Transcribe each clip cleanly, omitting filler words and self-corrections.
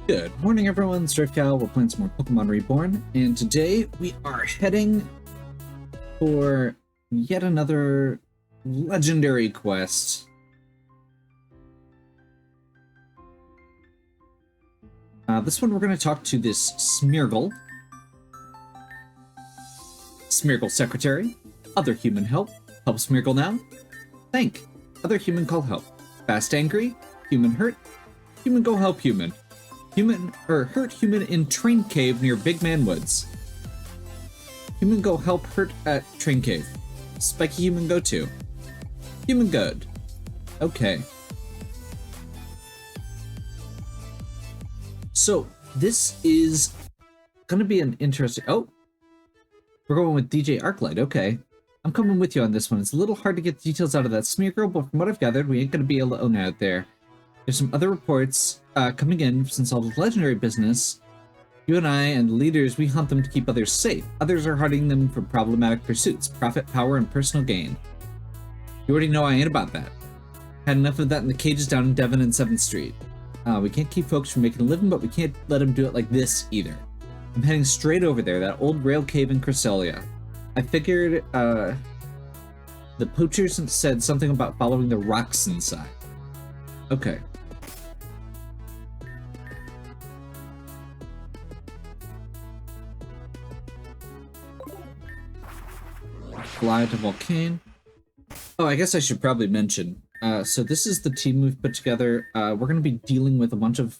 Good morning, everyone. Striftcow. We're playing some more Pokémon Reborn, and today we are heading for yet another legendary quest. This one we're going to talk to this Smeargle Secretary. Other human help. Help Smeargle now. Thank. Other human call help. Fast angry. Human hurt. Human go help human. Human or hurt human in train cave near Big Man Woods. Human go help hurt at train cave. Spiky human go too. Human good. Okay. So this is gonna be an interesting. Oh, we're going with DJ Arclight. Okay, I'm coming with you on this one. It's a little hard to get details out of that Smeargle, but from what I've gathered, we ain't gonna be alone out there. There's some other reports coming in since all the legendary business. You and I and the leaders, we hunt them to keep others safe. Others are hunting them for problematic pursuits, profit, power, and personal gain. You already know I ain't about that. Had enough of that in the cages down in Devon and 7th Street. We can't keep folks from making a living, but we can't let them do it like this either. I'm heading straight over there, that old rail cave in Cresselia. I figured the poachers said something about following the rocks inside. Okay. Fly to Volcane. Oh, I guess I should probably mention. So this is the team we've put together. We're going to be dealing with a bunch of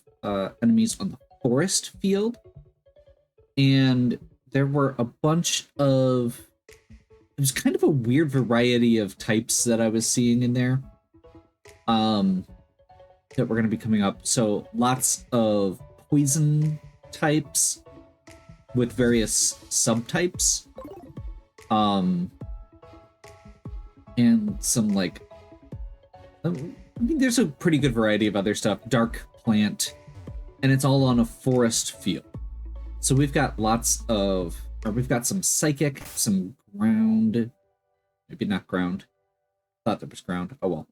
enemies on the forest field. And there were a bunch of... It was kind of a weird variety of types that I was seeing in there. That were going to be coming up. So lots of poison types with various subtypes. And some like, I mean, there's a pretty good variety of other stuff. Dark plant, and it's all on a forest field. So we've got lots of, or we've got some psychic, some ground, maybe not ground. Thought there was ground. Oh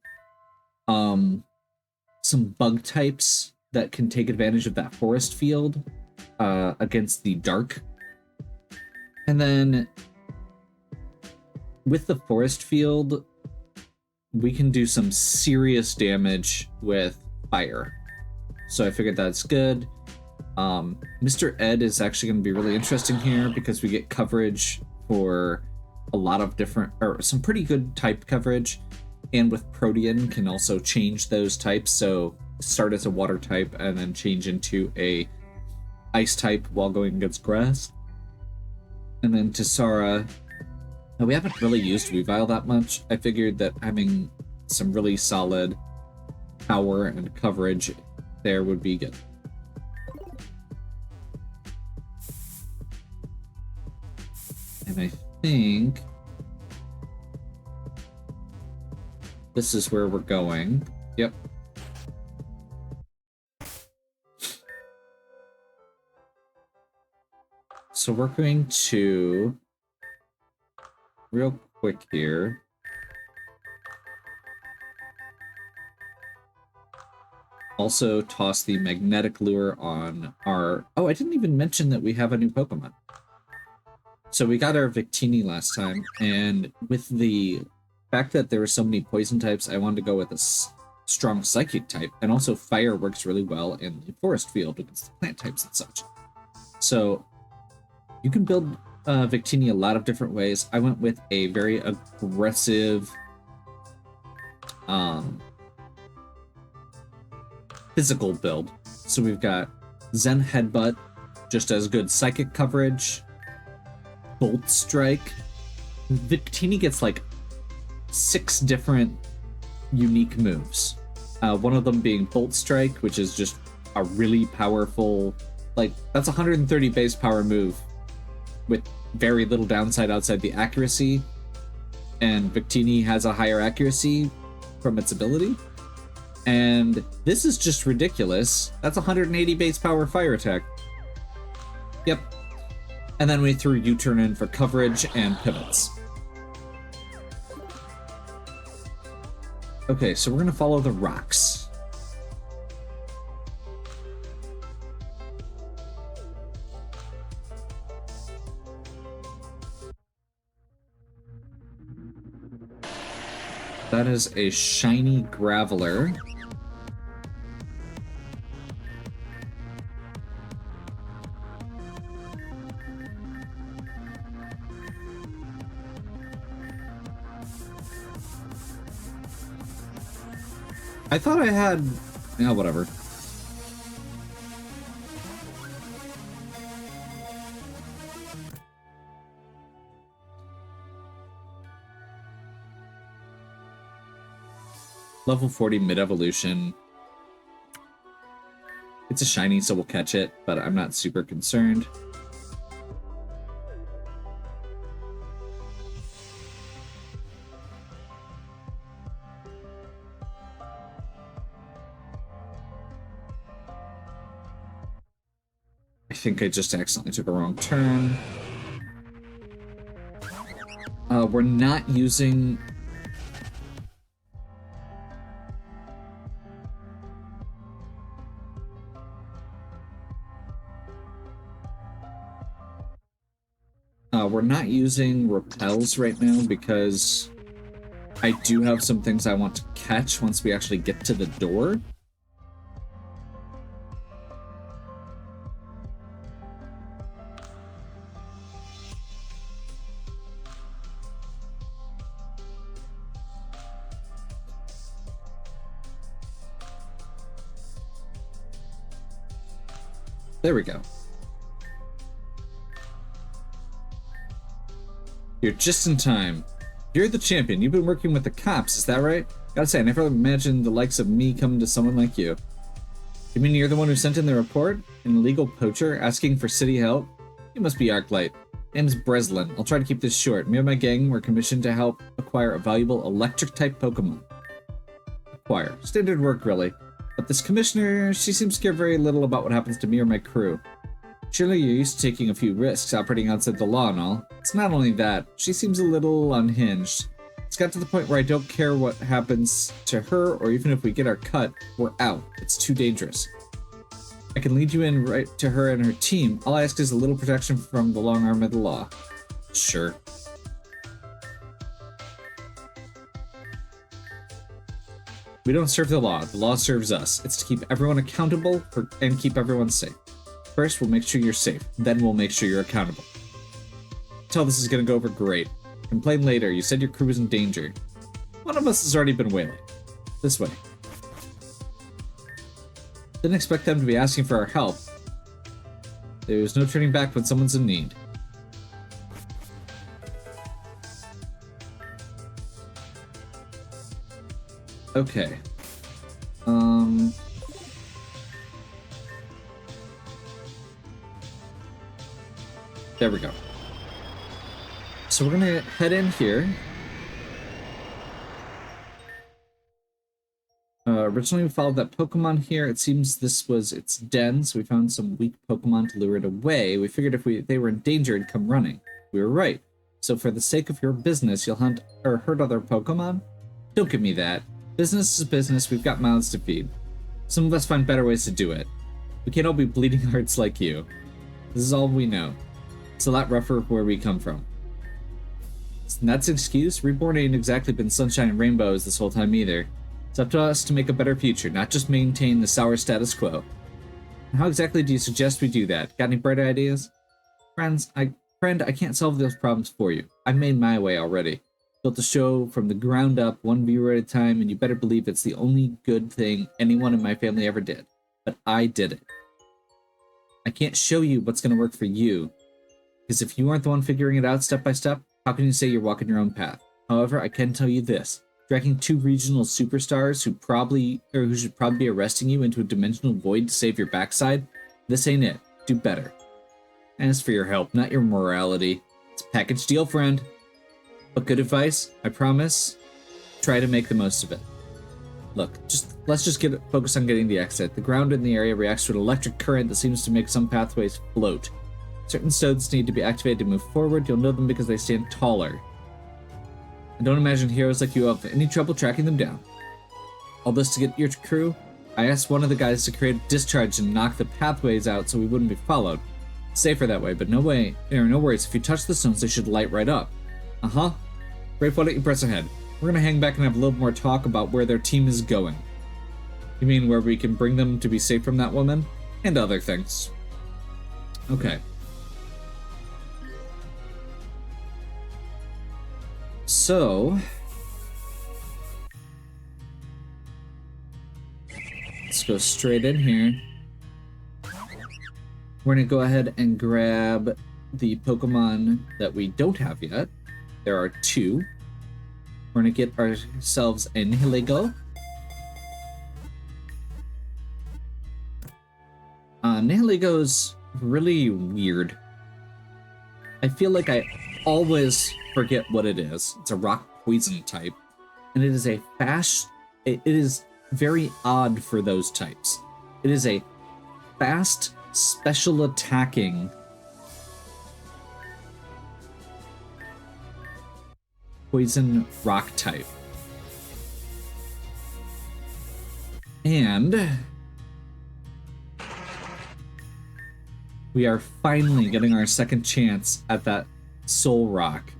well. Some bug types that can take advantage of that forest field against the dark. And then with the forest field, we can do some serious damage with fire. So I figured that's good. Mr. Ed is actually going to be really interesting here because we get coverage for a lot of different, or some pretty good type coverage. And with Protean can also change those types. So start as a water type and then change into a ice type while going against grass. And then Tessara, we haven't really used Weavile that much. I figured that having some really solid power and coverage there would be good. And I think this is where we're going. Yep. So we're going to real quick here. Also toss the magnetic lure on our... Oh, I didn't even mention that we have a new Pokemon. So we got our Victini last time, and with the fact that there were so many poison types, I wanted to go with a strong psychic type, and also fire works really well in the forest field against the plant types and such. So you can build Victini a lot of different ways. I went with a very aggressive physical build. So we've got Zen Headbutt, just as good psychic coverage, Bolt Strike. Victini gets like 6 different unique moves. One of them being Bolt Strike, which is just a really powerful, like, that's 130 base power move with very little downside outside the accuracy, and Victini has a higher accuracy from its ability. And this is just ridiculous. That's 180 base power fire attack. Yep. And then we threw U-turn in for coverage and pivots. Okay, so we're gonna follow the rocks. That is a shiny graveler. I thought I had... Yeah, whatever. Level 40 mid-evolution. It's a shiny, so we'll catch it, but I'm not super concerned. I think I just accidentally took a wrong turn. We're not using... we're not using repels right now because I do have some things I want to catch once we actually get to the door. There we go. You're just in time. You're the champion. You've been working with the cops, is that right? Gotta say, I never imagined the likes of me coming to someone like you. You mean you're the one who sent in the report? An illegal poacher asking for city help? You must be Arclight. Name's Breslin. I'll try to keep this short. Me and my gang were commissioned to help acquire a valuable electric-type Pokemon. Acquire. Standard work, really. But this commissioner, she seems to care very little about what happens to me or my crew. Surely you're used to taking a few risks, operating outside the law and all. It's not only that, she seems a little unhinged. It's got to the point where I don't care what happens to her, or even if we get our cut, we're out. It's too dangerous. I can lead you in right to her and her team. All I ask is a little protection from the long arm of the law. Sure. We don't serve the law serves us. It's to keep everyone accountable and keep everyone safe. First, we'll make sure you're safe, then we'll make sure you're accountable. Tell this is gonna go over great. Complain later, you said your crew was in danger. One of us has already been waylaid. This way. Didn't expect them to be asking for our help. There's no turning back when someone's in need. Okay. There we go. So we're gonna head in here. Originally we followed that Pokemon here. It seems this was its den, so we found some weak Pokemon to lure it away. We figured if they were in danger, it'd come running. We were right. So for the sake of your business, you'll hunt or hurt other Pokemon? Don't give me that. Business is business, we've got mouths to feed. Some of us find better ways to do it. We can't all be bleeding hearts like you. This is all we know. It's a lot rougher where we come from. And that's an excuse. Reborn ain't exactly been sunshine and rainbows this whole time either. It's up to us to make a better future, not just maintain the sour status quo. And how exactly do you suggest we do that? Got any bright ideas? Friend, I can't solve those problems for you. I made my way already. Built the show from the ground up, one viewer at a time, and you better believe it's the only good thing anyone in my family ever did. But I did it. I can't show you what's going to work for you, because if you aren't the one figuring it out step by step, how can you say you're walking your own path? However, I can tell you this. Dragging two regional superstars who should probably be arresting you into a dimensional void to save your backside, this ain't it. Do better. And as for your help, not your morality. It's a package deal, friend. But good advice, I promise. Try to make the most of it. Look, let's just focus on getting the exit. The ground in the area reacts to an electric current that seems to make some pathways float. Certain stones need to be activated to move forward. You'll know them because they stand taller. I don't imagine heroes like you have any trouble tracking them down. All this to get your crew? I asked one of the guys to create a discharge and knock the pathways out so we wouldn't be followed. Safer that way, but no worries. If you touch the stones, they should light right up. Uh-huh. Rafe, why don't you press ahead? We're gonna hang back and have a little more talk about where their team is going. You mean where we can bring them to be safe from that woman? And other things. Okay. So... let's go straight in here. We're gonna go ahead and grab the Pokemon that we don't have yet. There are 2. We're gonna get ourselves a Nihilego. Nihilego's really weird. I feel like I always forget what it is. It's a rock poison type, and it is a fast. It is very odd for those types. It is a fast, special attacking poison rock type. And we are finally getting our second chance at that soul rock.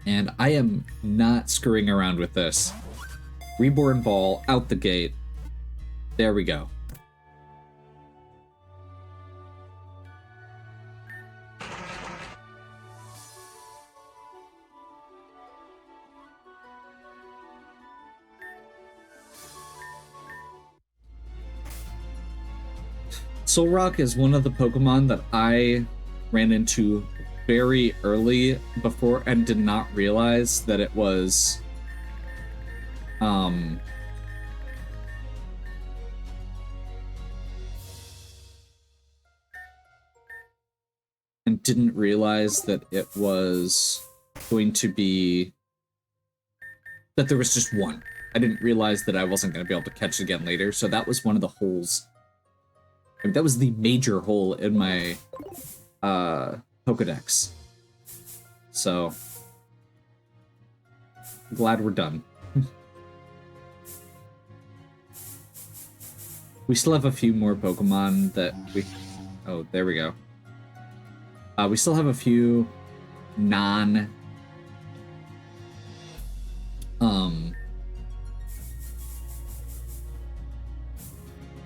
And I am not screwing around with this. Reborn Ball out the gate. There we go. Solrock is one of the Pokemon that I ran into very early before and did not realize that it was and didn't realize that it was going to be that there was just one. I didn't realize that I wasn't going to be able to catch it again later, so that was one of the holes. I mean, that was the major hole in my Pokedex. So, glad we're done. We still have a few more Pokemon that we... oh, there we go. We still have a few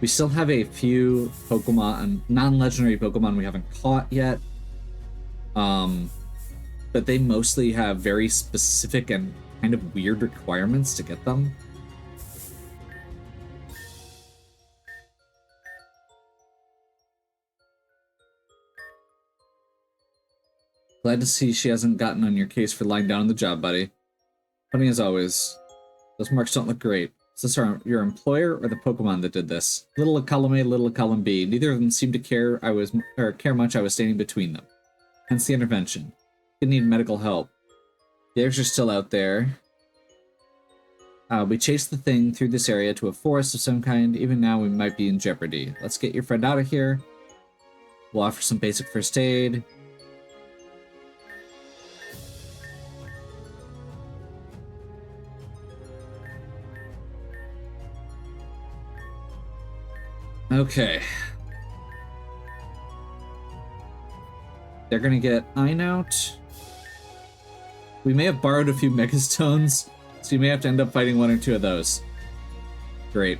we still have a few Pokemon, non-legendary Pokemon we haven't caught yet. But they mostly have very specific and kind of weird requirements to get them. Glad to see she hasn't gotten on your case for lying down on the job, buddy. Funny as always. Those marks don't look great. Is this your employer or the Pokemon that did this? Little of column A, little of column B. Neither of them seemed to care much I was standing between them. Hence the intervention. Didn't need medical help. The eggs are still out there. We chased the thing through this area to a forest of some kind. Even now we might be in jeopardy. Let's get your friend out of here. We'll offer some basic first aid. Okay. They're gonna get Ine out. We may have borrowed a few Megastones, so you may have to end up fighting one or two of those. Great.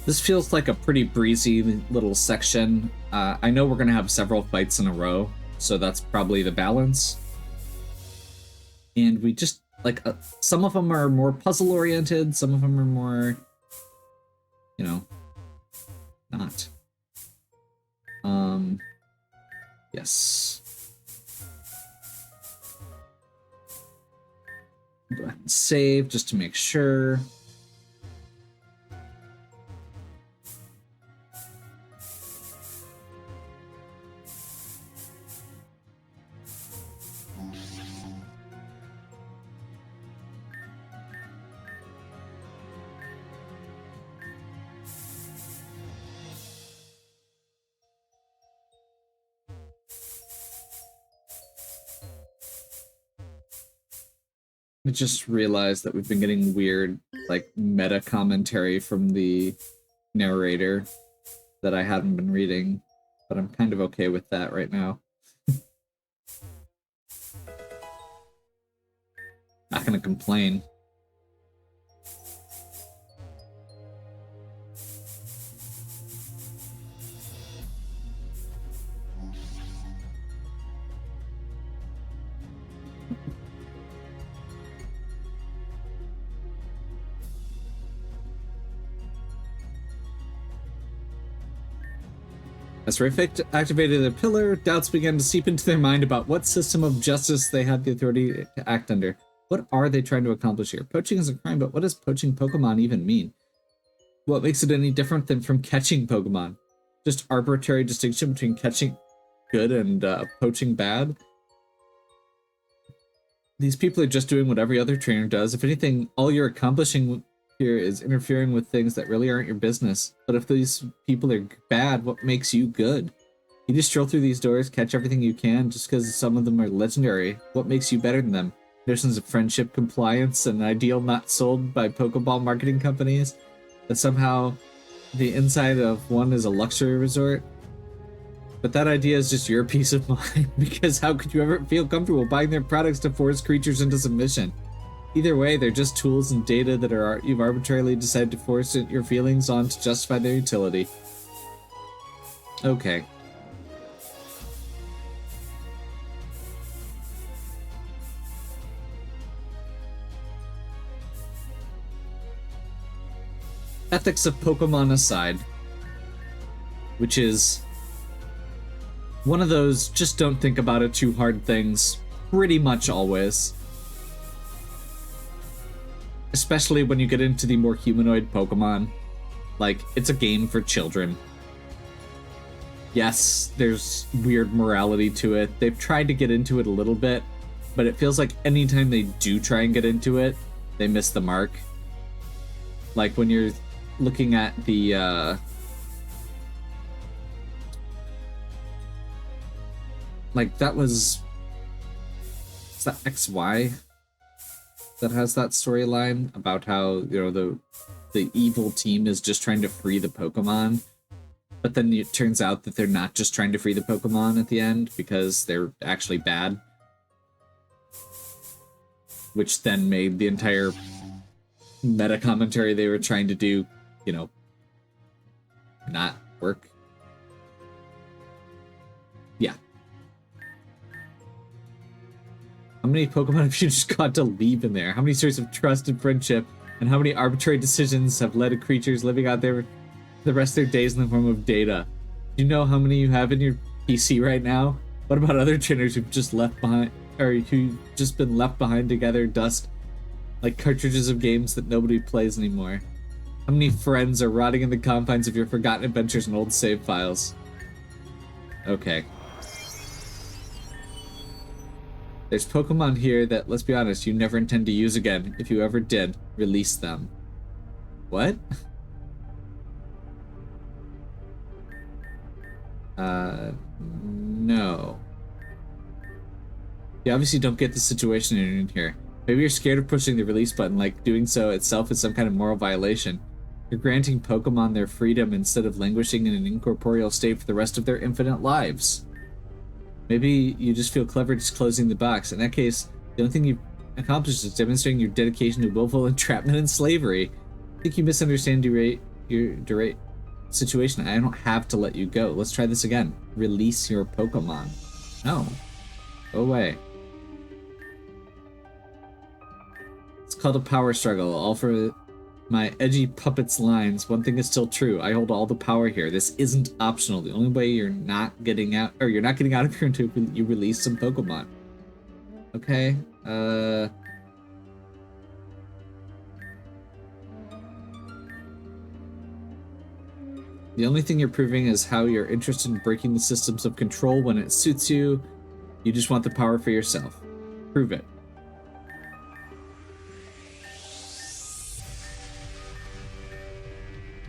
This feels like a pretty breezy little section. I know we're going to have several fights in a row, so that's probably the balance. And we just, like, some of them are more puzzle-oriented, some of them are more, you know, not. Yes. Go ahead and save just to make sure. I just realized that we've been getting weird, like, meta commentary from the narrator that I hadn't been reading, but I'm kind of okay with that right now. Not gonna complain. As Rafik activated the pillar, doubts began to seep into their mind about what system of justice they had the authority to act under. What are they trying to accomplish here? Poaching is a crime, but what does poaching Pokemon even mean? What makes it any different than from catching Pokemon? Just arbitrary distinction between catching good and poaching bad? These people are just doing what every other trainer does. If anything, all you're accomplishing here is interfering with things that really aren't your business. But if these people are bad, what makes you good? You just stroll through these doors, catch everything you can, just because some of them are legendary. What makes you better than them? Notions of friendship, compliance, an ideal not sold by Pokeball marketing companies? That somehow the inside of one is a luxury resort? But that idea is just your peace of mind, because how could you ever feel comfortable buying their products to force creatures into submission? Either way, they're just tools and data that you've arbitrarily decided to force your feelings on to justify their utility. Okay. Ethics of Pokemon aside, which is one of those just don't think about it too hard things pretty much always. Especially when you get into the more humanoid Pokemon. Like, it's a game for children. Yes, there's weird morality to it. They've tried to get into it a little bit, but it feels like anytime they do try and get into it, they miss the mark. Like when you're looking at the, like that was... Is that XY? That has that storyline about how, you know, the evil team is just trying to free the Pokemon, but then it turns out that they're not just trying to free the Pokemon at the end because they're actually bad, which then made the entire meta commentary they were trying to do, you know, not work. Yeah. How many Pokemon have you just got to leave in there? How many stories of trust and friendship, and how many arbitrary decisions have led to creatures living out there the rest of their days in the form of data? Do you know how many you have in your PC right now? What about other trainers who've just left behind, or who've just been left behind to gather dust like cartridges of games that nobody plays anymore? How many friends are rotting in the confines of your forgotten adventures and old save files? Okay. There's Pokemon here that, let's be honest, you never intend to use again. If you ever did, release them. What? No. You obviously don't get the situation you're in here. Maybe you're scared of pushing the release button, like doing so itself is some kind of moral violation. You're granting Pokemon their freedom instead of languishing in an incorporeal state for the rest of their infinite lives. Maybe you just feel clever just closing the box. In that case, the only thing you've accomplished is demonstrating your dedication to willful entrapment and slavery. I think you misunderstand your situation. I don't have to let you go. Let's try this again. Release your Pokemon. No. Go away. It's called a power struggle, all for my edgy puppet's lines. One thing is still true. I hold all the power here. This isn't optional. The only way you're not getting out, or you're not getting out of here until you release some Pokemon. Okay. The only thing you're proving is how you're interested in breaking the systems of control when it suits you. You just want the power for yourself. Prove it.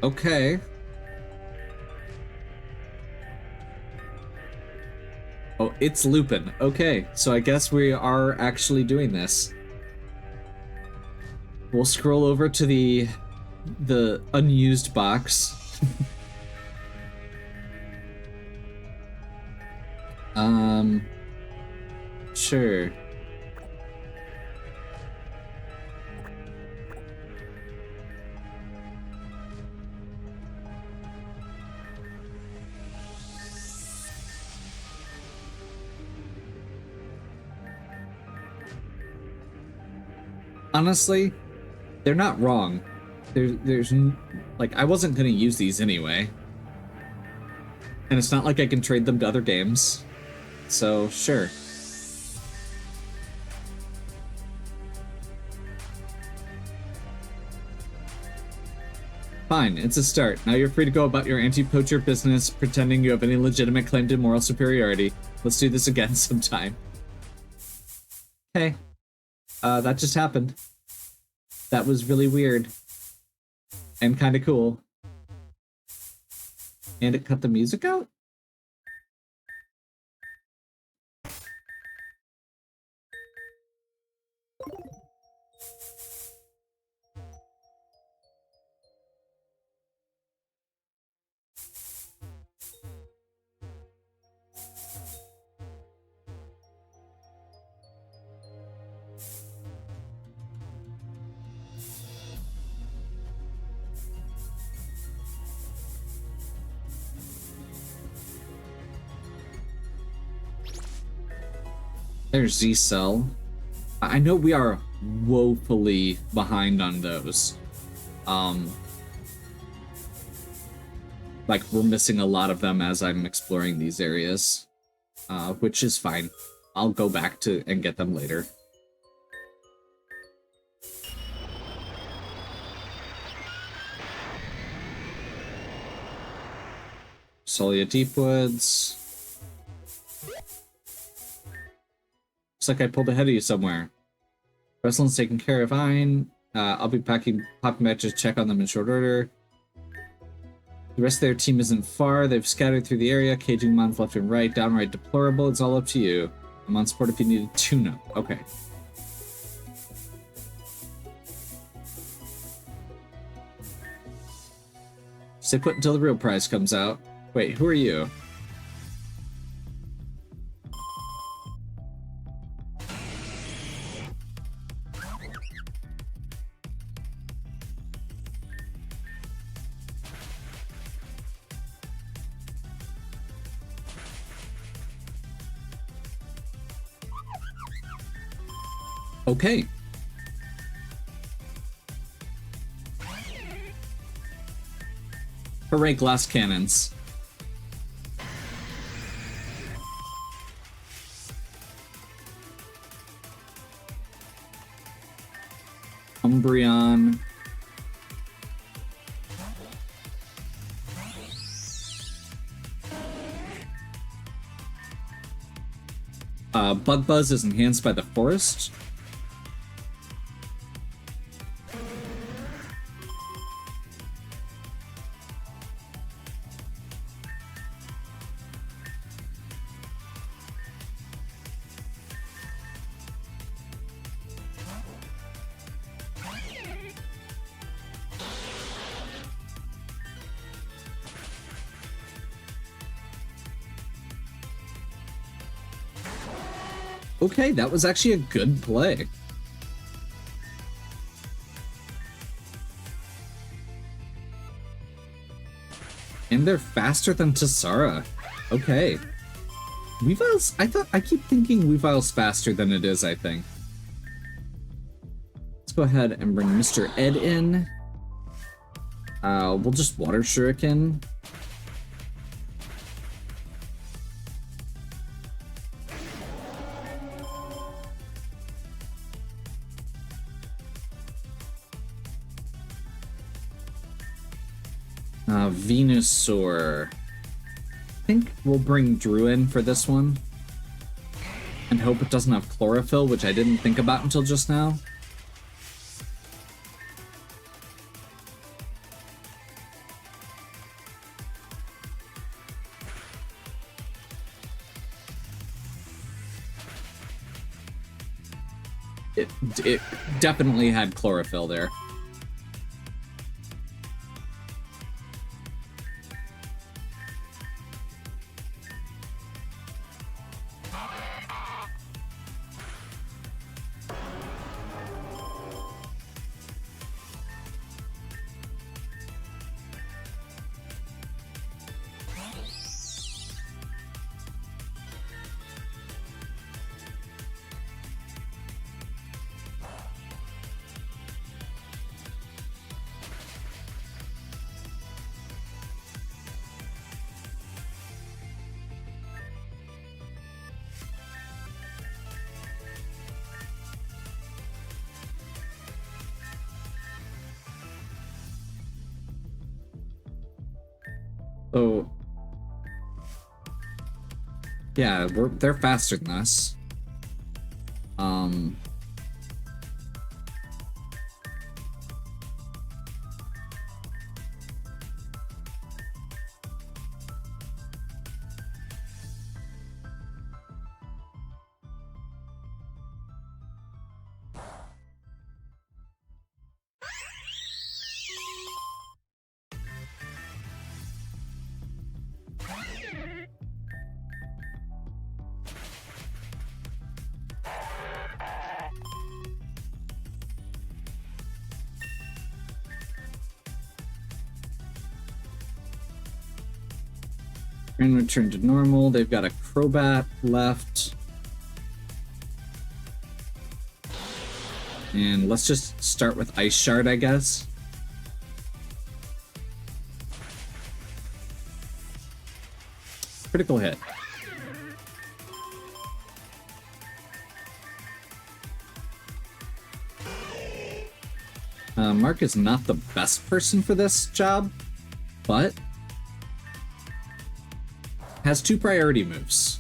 Okay. Oh, it's Lupin. Okay, so I guess we are actually doing this. We'll scroll over to the unused box. Sure. Honestly, they're not wrong. There's like, I wasn't gonna use these anyway. And it's not like I can trade them to other games. So, sure. Fine, it's a start. Now you're free to go about your anti-poacher business, pretending you have any legitimate claim to moral superiority. Let's do this again sometime. Okay. That just happened. That was really weird. And kinda cool. And it cut the music out? There's Z-Cell. I know we are woefully behind on those. Like, we're missing a lot of them as I'm exploring these areas. Which is fine. I'll go back to and get them later. Solia Deepwoods. Looks like I pulled ahead of you somewhere. Wrestling's taken care of fine. I'll be popping back to check on them in short order. The rest of their team isn't far. They've scattered through the area, caging mons left and right. Downright deplorable. It's all up to you. I'm on support if you need a tune-up. Okay. Stay put until the real prize comes out. Wait, who are you? Okay. Hooray, glass cannons. Umbreon. Bug Buzz is enhanced by the forest. Okay, that was actually a good play. And they're faster than Tessara. Okay. Weavile's, I keep thinking Weavile's faster than it is, I think. Let's go ahead and bring Mr. Ed in. We'll just Water Shuriken. Venusaur. I think we'll bring Drew in for this one. And hope it doesn't have chlorophyll, which I didn't think about until just now. It definitely had chlorophyll there. So, yeah, they're faster than us. And return to normal. They've got a Crobat left. And let's just start with Ice Shard, I guess. Critical hit. Mark is not the best person for this job, but has 2 priority moves.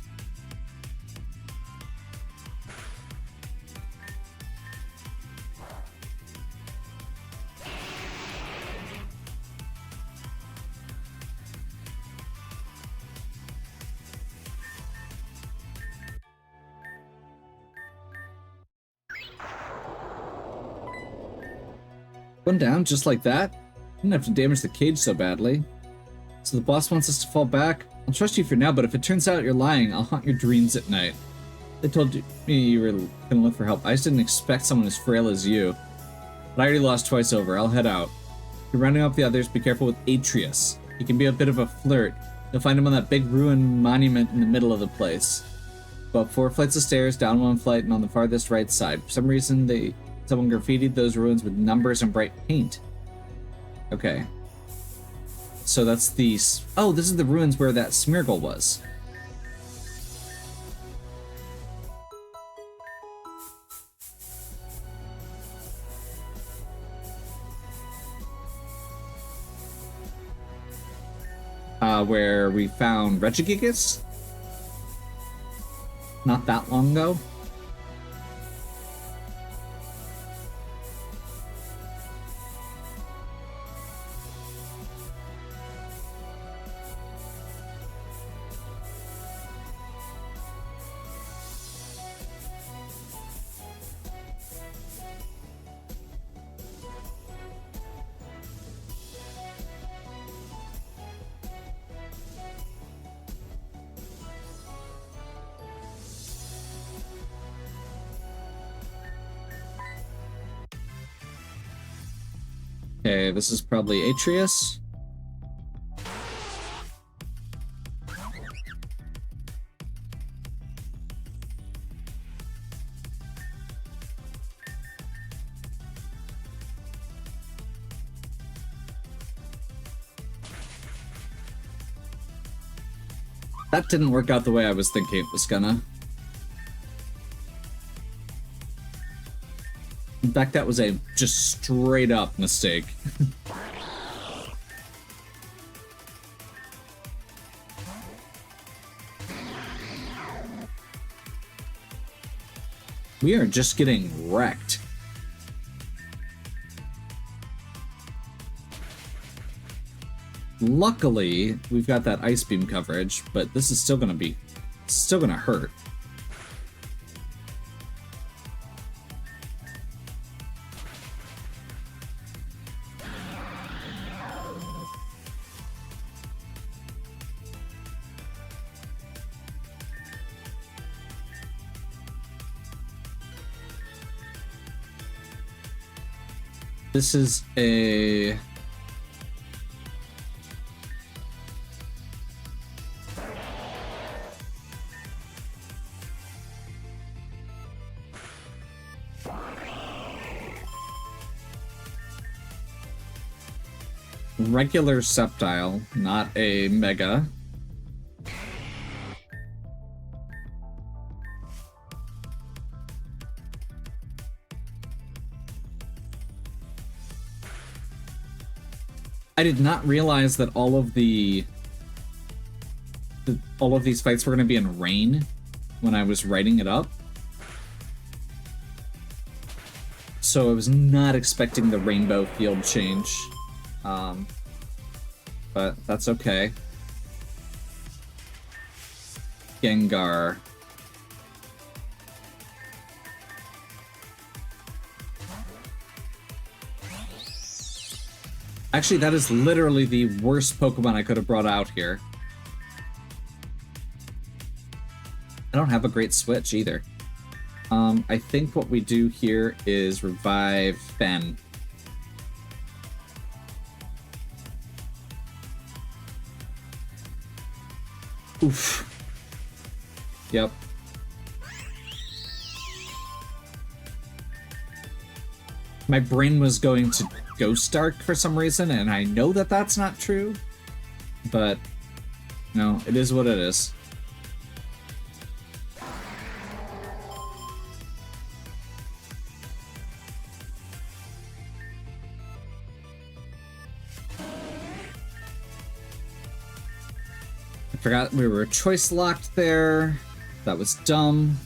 One down, just like that. Didn't have to damage the cage so badly. So the boss wants us to fall back. I'll trust you for now, but if it turns out you're lying, I'll haunt your dreams at night. They told me you were gonna look for help. I just didn't expect someone as frail as you. But I already lost twice over. I'll head out. If you're rounding up the others, be careful with Atreus. He can be a bit of a flirt. You'll find him on that big ruined monument in the middle of the place. About 4 flights of stairs, down 1 flight, and on the farthest right side. For some reason, someone graffitied those ruins with numbers and bright paint. Okay. So that's the... Oh, this is the ruins where that Smeargle was. Where we found Regigigas? Not that long ago. Okay, this is probably Atreus. That didn't work out the way I was thinking it was gonna. In fact, that was a just straight up mistake. We are just getting wrecked. Luckily, we've got that ice beam coverage, but this is still gonna hurt. This is a... regular Sceptile, not a Mega. I did not realize that all of these fights were going to be in rain when I was writing it up. So I was not expecting the rainbow field change. But that's okay. Gengar. Actually, that is literally the worst Pokemon I could have brought out here. I don't have a great switch either. I think what we do here is revive Ben. Oof. Yep. My brain was going to Ghost Dark for some reason, and I know that that's not true, but no, it is what it is. I forgot we were choice locked there. That was dumb.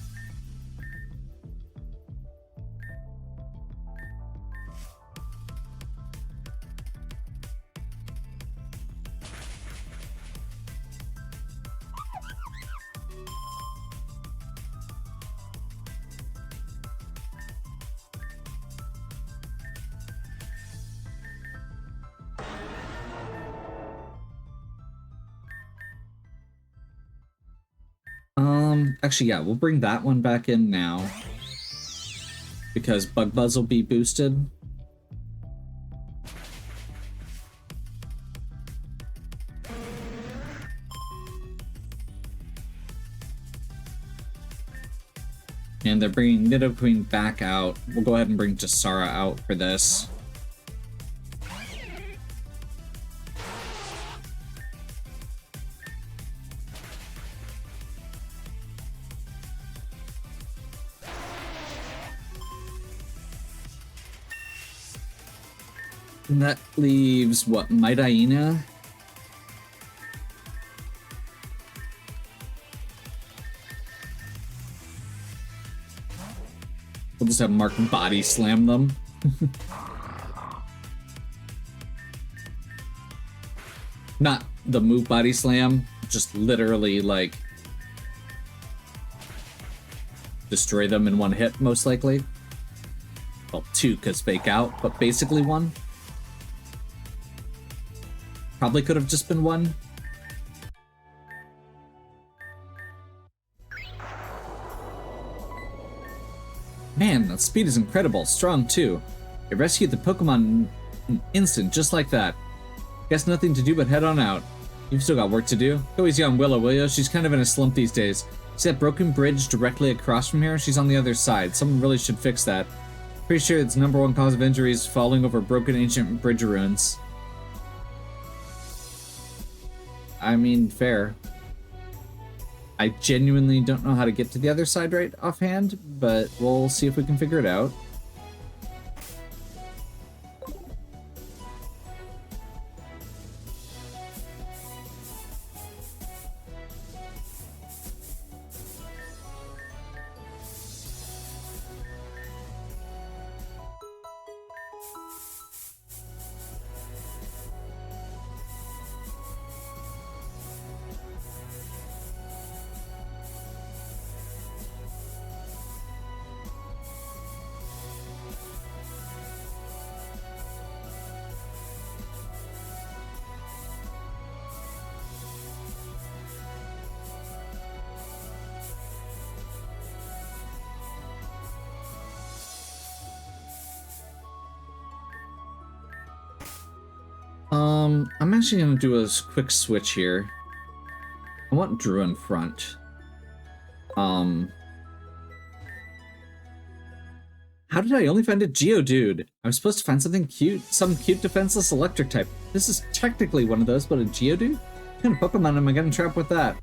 Actually, yeah, we'll bring that one back in now. Because Bug Buzz will be boosted. And they're bringing Nidoqueen back out. We'll go ahead and bring Jasara out for this. And that leaves, what, Mightyena? We'll just have Mark body slam them. Not the move body slam, just literally, like, destroy them in one hit, most likely. Well, two, because fake out, but basically one. Probably could have just been one. Man, that speed is incredible. Strong, too. It rescued the Pokemon in an instant, just like that. Guess nothing to do but head on out. You've still got work to do. Go easy on Willow, will you? She's kind of in a slump these days. See that broken bridge directly across from here? She's on the other side. Someone really should fix that. Pretty sure its #1 cause of injury is falling over broken ancient bridge ruins. I mean, fair. I genuinely don't know how to get to the other side right offhand, but we'll see if we can figure it out. I'm actually gonna do a quick switch here. I want Drew in front. How did I only find a Geodude? I was supposed to find something cute, some cute defenseless electric type. This is technically one of those, but a Geodude? What kind of Pokemon am I gonna trap with that?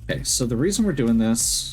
Okay, so the reason we're doing this...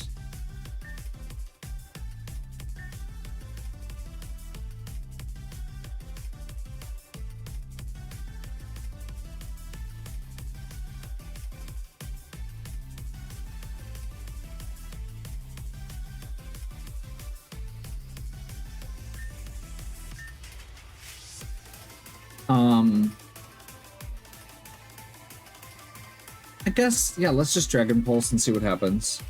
I guess, yeah, let's just Dragon Pulse and see what happens.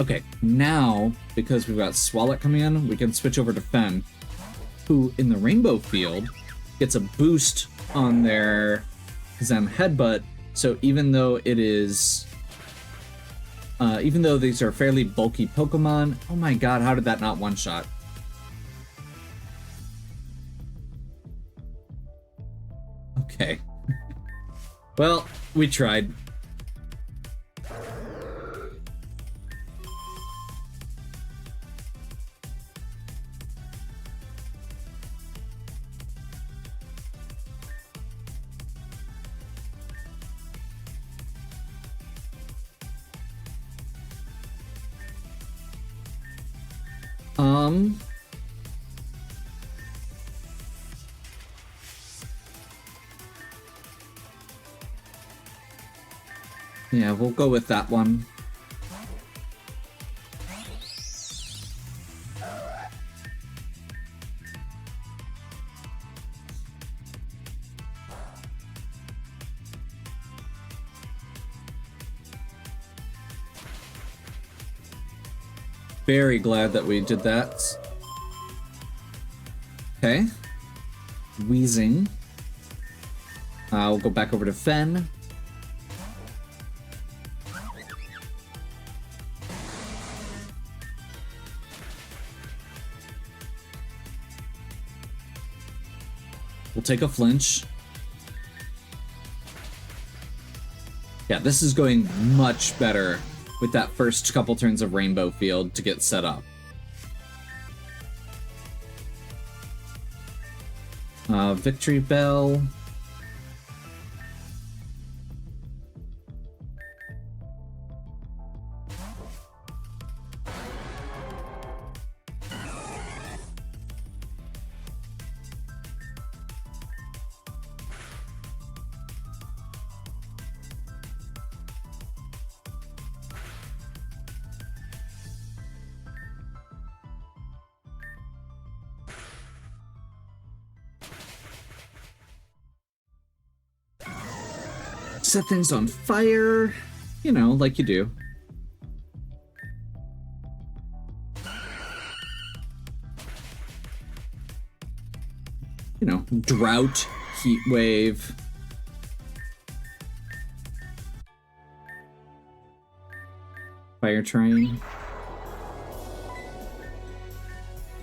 Okay, now, because we've got Swalot coming in, we can switch over to Fen, who, in the Rainbow Field, gets a boost on their Zen Headbutt, so even though it is... even though these are fairly bulky Pokemon... Oh my god, how did that not one-shot? Okay. Well, we tried. Yeah, we'll go with that one. Very glad that we did that. Okay. Wheezing. We'll go back over to Fen. We'll take a flinch. Yeah, this is going much better with that first couple turns of Rainbow Field to get set up. Victory Bell. Set things on fire, you know, like you do. You know, drought, heat wave. Fire train.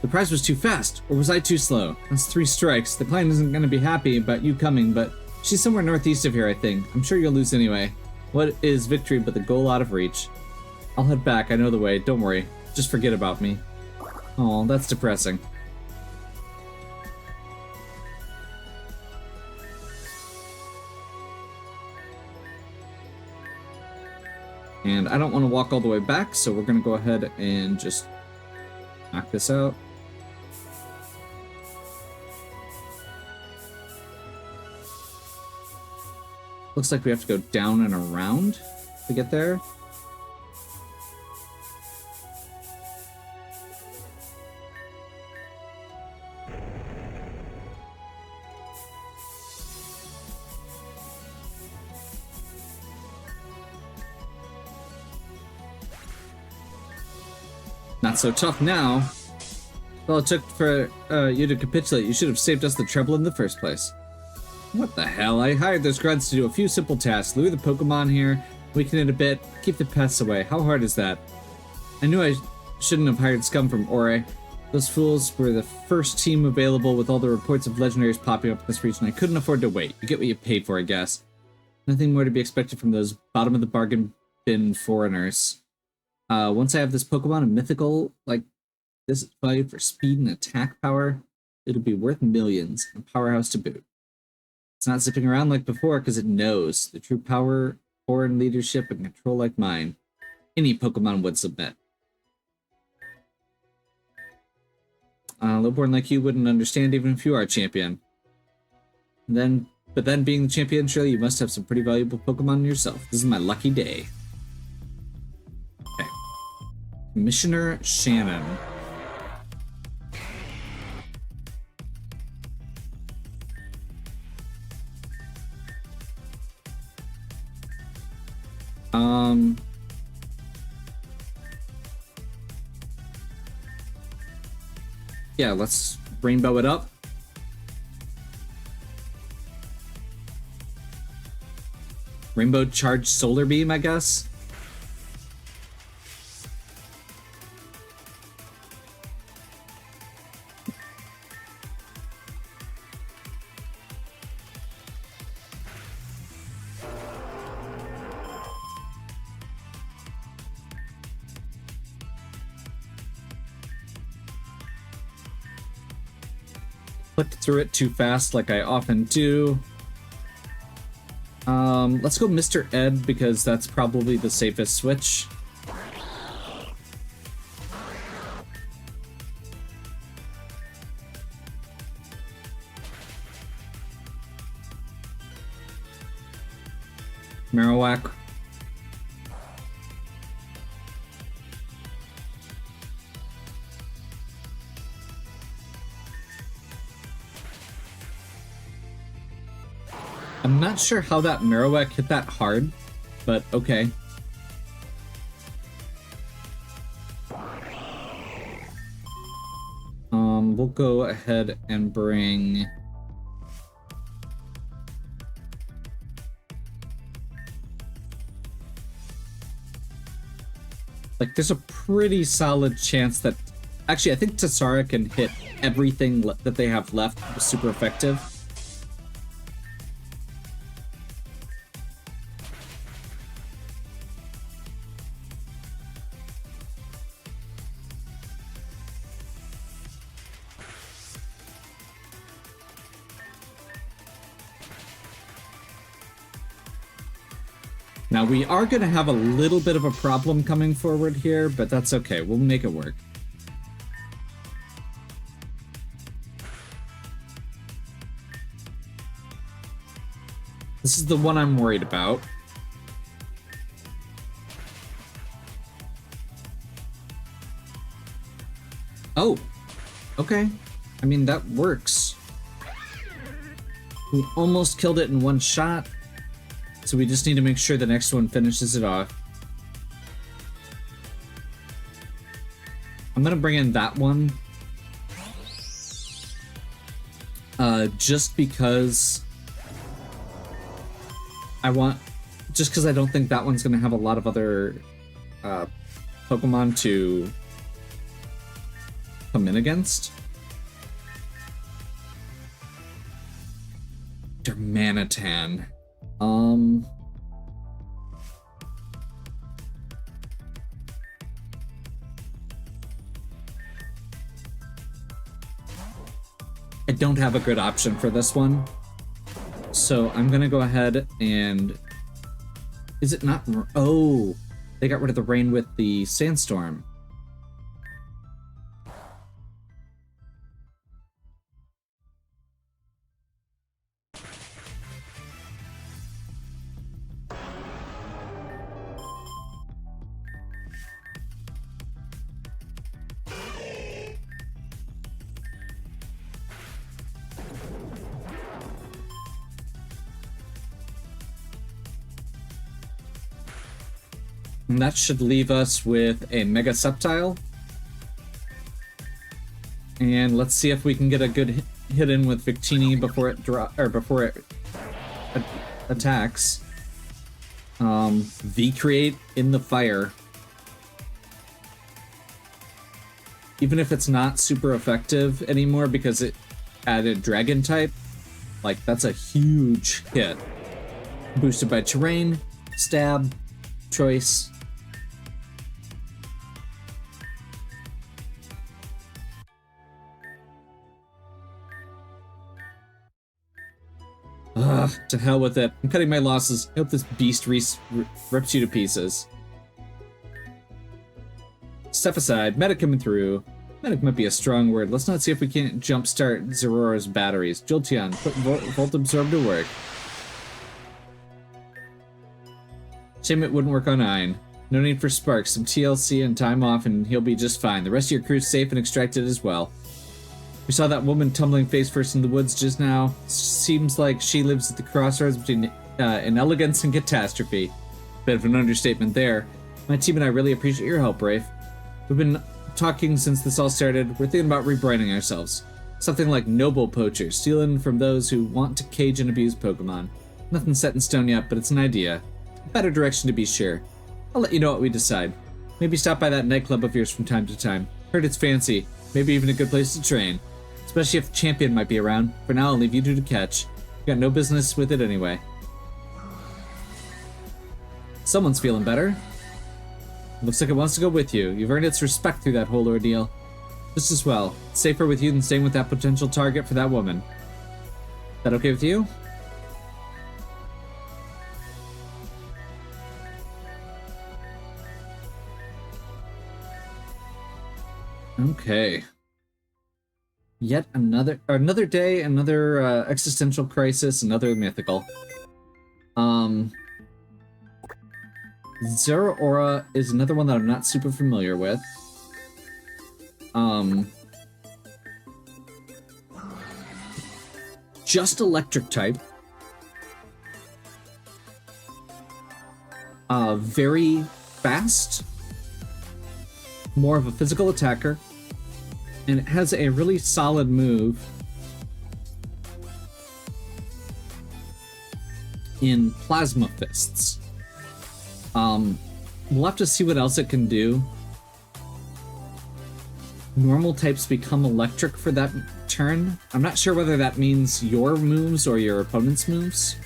The prize was too fast, or was I too slow? That's 3 strikes. The client isn't going to be happy about you coming, but she's somewhere northeast of here, I think. I'm sure you'll lose anyway. What is victory but the goal out of reach? I'll head back, I know the way, don't worry. Just forget about me. Aw, that's depressing. And I don't want to walk all the way back, so we're going to go ahead and just knock this out. Looks like we have to go down and around to get there. Not so tough now. Well, it took for you to capitulate. You should have saved us the trouble in the first place. What the hell? I hired those grunts to do a few simple tasks. Lure the Pokemon here, weaken it a bit, keep the pests away. How hard is that? I knew I shouldn't have hired scum from Ore. Those fools were the first team available with all the reports of legendaries popping up in this region. I couldn't afford to wait. You get what you paid for, I guess. Nothing more to be expected from those bottom of the bargain bin foreigners. Once I have this Pokemon, a mythical like this value for speed and attack power, it'll be worth millions, and powerhouse to boot. It's not zipping around like before because it knows the true power, foreign leadership, and control like mine. Any Pokemon would submit. Lowborn like you wouldn't understand even if you are a champion. But then being the champion, surely you must have some pretty valuable Pokemon yourself. This is my lucky day. Okay. Commissioner Shannon. Yeah, let's rainbow it up. Rainbow charged solar beam, I guess. Clicked through it too fast like I often do. Let's go Mr. Ed because that's probably the safest switch. Marowak. I'm not sure how that Marowak hit that hard, but okay. We'll go ahead and bring... Like, there's a pretty solid chance that... Actually, I think Tessara can hit everything that they have left super effective. Now, we are going to have a little bit of a problem coming forward here, but that's okay. We'll make it work. This is the one I'm worried about. Oh, okay. I mean, that works. We almost killed it in one shot. So we just need to make sure the next one finishes it off. I'm gonna bring in that one. Just because I want... Just because I don't think that one's gonna have a lot of other Pokemon to come in against. Darmanitan. I don't have a good option for this one, so I'm gonna go ahead and... Is it not... Oh, they got rid of the rain with the sandstorm. And that should leave us with a Mega Sceptile. And let's see if we can get a good hit in with Victini before it attacks. V-Create in the fire. Even if it's not super effective anymore because it added Dragon type, like, that's a huge hit. Boosted by Terrain, Stab, Choice. Ugh, to hell with it. I'm cutting my losses. I hope this beast rips you to pieces. Step aside. Medic coming through. Medic might be a strong word. Let's not see if we can't jumpstart Zeraora's batteries. Jolteon, put Volt Absorb to work. Shame it wouldn't work on Ein. No need for sparks. Some TLC and time off and he'll be just fine. The rest of your crew's safe and extracted as well. We saw that woman tumbling face first in the woods just now. Seems like she lives at the crossroads between inelegance and catastrophe. Bit of an understatement there. My team and I really appreciate your help, Rafe. We've been talking since this all started. We're thinking about rebranding ourselves. Something like noble poachers, stealing from those who want to cage and abuse Pokemon. Nothing set in stone yet, but it's an idea. A better direction to be sure. I'll let you know what we decide. Maybe stop by that nightclub of yours from time to time. Heard it's fancy. Maybe even a good place to train. Especially if Champion might be around. For now, I'll leave you two to catch. You got no business with it anyway. Someone's feeling better. Looks like it wants to go with you. You've earned its respect through that whole ordeal. Just as well. It's safer with you than staying with that potential target for that woman. That okay with you? Okay. Yet another day, another existential crisis, another mythical. Zeraora is another one that I'm not super familiar with. Just electric type. Very fast. More of a physical attacker. And it has a really solid move in Plasma Fists. We'll have to see what else it can do. Normal types become electric for that turn. I'm not sure whether that means your moves or your opponent's moves.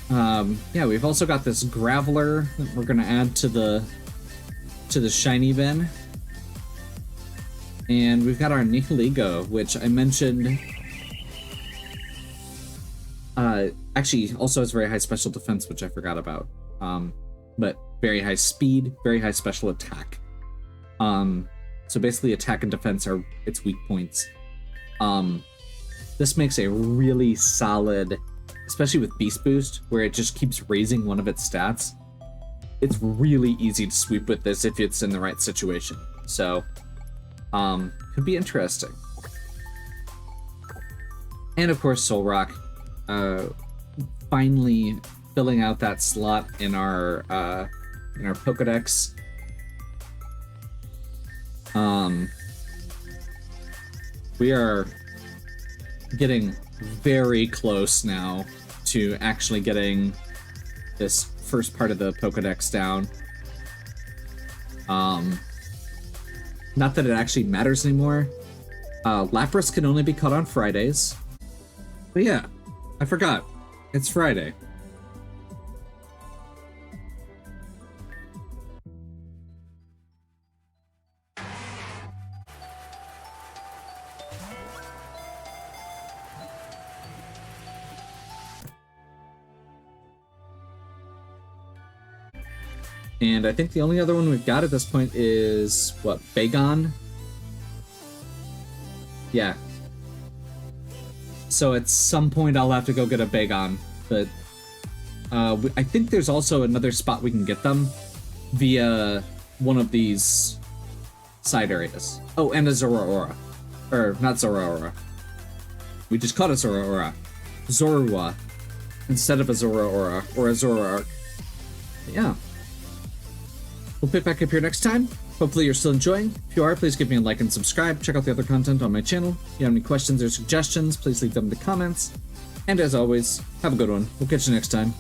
Yeah, we've also got this Graveler that we're gonna add to the shiny bin. And we've got our Nihiligo, which I mentioned actually also has very high special defense, which I forgot about. But very high speed, very high special attack. So basically attack and defense are its weak points. This makes a really solid, especially with Beast Boost, where it just keeps raising one of its stats. It's really easy to sweep with this if it's in the right situation. So, could be interesting. And of course, Solrock, finally filling out that slot in our Pokedex. We are getting very close now to actually getting this first part of the Pokedex down. Not that it actually matters anymore. Lapras can only be caught on Fridays. But yeah, I forgot. It's Friday. And I think the only other one we've got at this point is, what, Bagon? Yeah. So at some point I'll have to go get a Bagon, but I think there's also another spot we can get them via one of these side areas. Oh, and a Zeraora. Or, not Zeraora. We just caught a Zeraora. Zorua. Instead of a Zeraora, or a Zoroark. Yeah. We'll pick back up here next time. Hopefully you're still enjoying. If you are, please give me a like and subscribe. Check out the other content on my channel. If you have any questions or suggestions, please leave them in the comments. And as always, have a good one. We'll catch you next time.